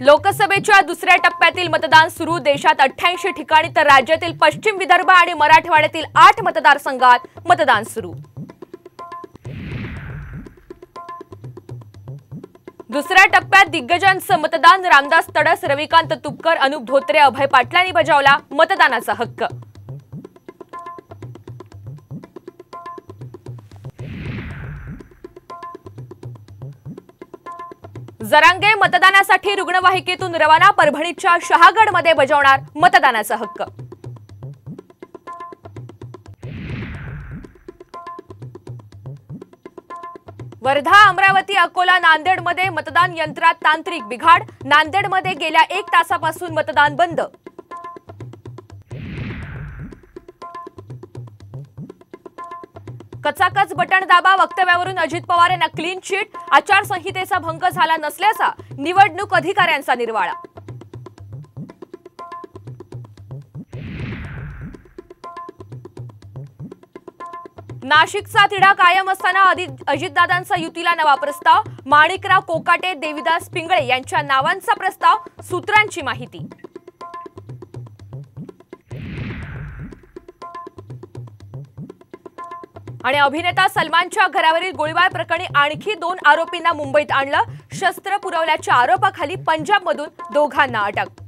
लोकसभेच्या दुसऱ्या टप्प्यातील मतदान सुरू। देशात 88 ठिकाणी तर राज्यातील पश्चिम विदर्भ आणि मराठवाड्यातील 8 मतदारसंघात मतदान सुरू। दुसऱ्या टप्प्यात दिग्गजांचं मतदान। रामदास तडस, रविकांत तुपकर, अनुप धोत्रे, अभय पाटलांनी बजावला मतदानाचा हक्क। जरांगे मतदानासाठी रुग्णवाहिकेतून रवाना। परभणीच्या शहागडमध्ये बजावणार मतदानाचा हक्क। वर्धा, अमरावती, अकोला, नांदेडमध्ये मतदान यंत्रात तांत्रिक बिघाड। नांदेडमध्ये गेल्या 1 तासापासून मतदान बंद। कचाकच बटन दाबा वक्तव्यावरून अजित पवार यांना क्लीन चिट। आचारसंहितेचा भंग झाला नसल्याचा निवडणूक अधिकाऱ्यांचा निर्वाळा। नाशिकचा तिढा कायम असताना अजितदादांचा युतीला नवा प्रस्ताव। माणिकराव कोकाटे, देविदास पिंगळे यांच्या नावांचा प्रस्ताव। सूत्रांची माहिती। आणि अभिनेता सलमानच्या घरावरील गोळीबार प्रकरणी आणखी 2 आरोपींना मुंबईत आणलं। शस्त्र पुरवल्याच्या आरोपाखाली पंजाबमधून दोघांना अटक।